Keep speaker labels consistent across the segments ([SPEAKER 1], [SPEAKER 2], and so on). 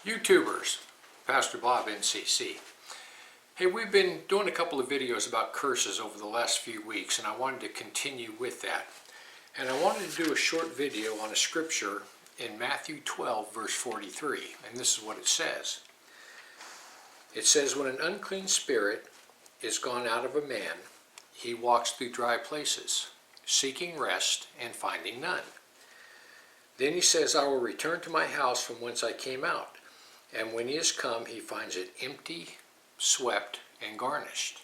[SPEAKER 1] YouTubers, Pastor Bob NCC. Hey, we've been doing a couple of videos about curses over the last few weeks, and I wanted to continue with that. And I wanted to do a short video on a scripture in Matthew 12 verse 43, and this is what it says. It says, when an unclean spirit is gone out of a man, he walks through dry places, seeking rest and finding none. Then he says, I will return to my house from whence I came out. And when he has come, he finds it empty, swept, and garnished.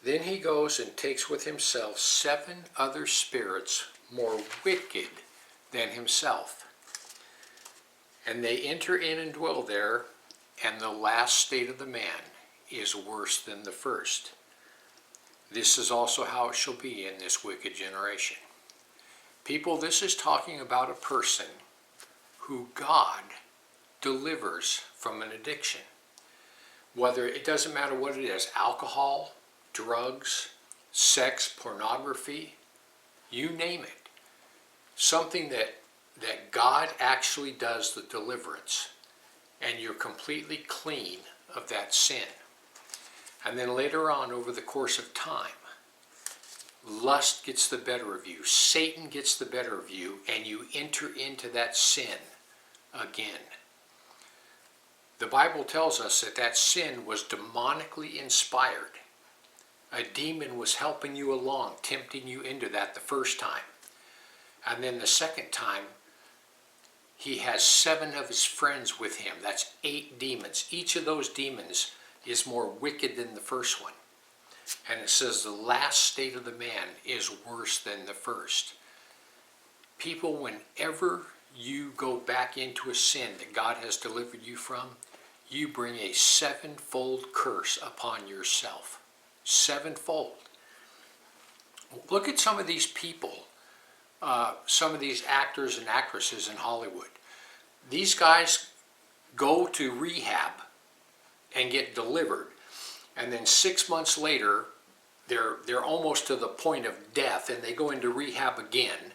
[SPEAKER 1] Then he goes and takes with himself 7 other spirits more wicked than himself. And they enter in and dwell there, and the last state of the man is worse than the first. This is also how it shall be in this wicked generation. People, this is talking about a person who God delivers from an addiction. Whether, it doesn't matter what it is, alcohol, drugs, sex, pornography, you name it. Something that God actually does the deliverance, and you're completely clean of that sin. And then later on, over the course of time, lust gets the better of you, Satan gets the better of you, and you enter into that sin again. The Bible tells us that that sin was demonically inspired. A demon was helping you along, tempting you into that the first time. And then the second time, he has 7 of his friends with him. That's 8 demons. Each of those demons is more wicked than the first one. And it says the last state of the man is worse than the first. People, whenever you go back into a sin that God has delivered you from, you bring a 7-fold curse upon yourself. 7-fold. Look at some of these people, some of these actors and actresses in Hollywood. These guys go to rehab and get delivered, and then 6 months later they're almost to the point of death, and they go into rehab again.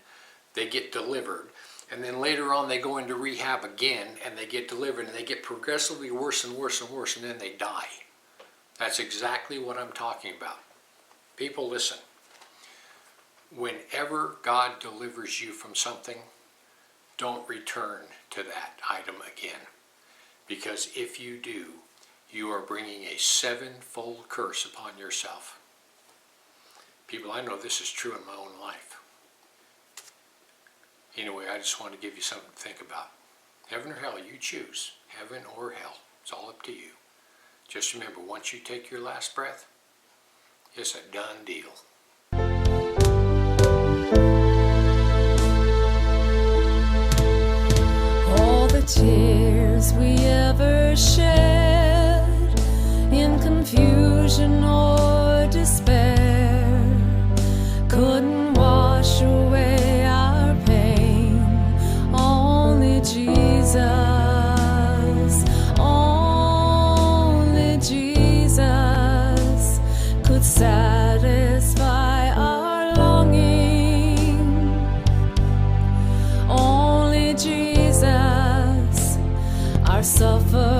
[SPEAKER 1] They get delivered, and then later on they go into rehab again and they get delivered, and they get progressively worse and worse and worse, and then they die. That's exactly what I'm talking about. People, listen. Whenever God delivers you from something, don't return to that item again, because if you do, you are bringing a 7-fold curse upon yourself. People, I know this is true in my own life. Anyway, I just want to give you something to think about. Heaven or hell, you choose. Heaven or hell. It's all up to you. Just remember, once you take your last breath, it's a done deal.
[SPEAKER 2] All the tears we ever shed in confusion or despair couldn't wash away our pain. Only Jesus, only Jesus could satisfy our longing. Only Jesus, our suffer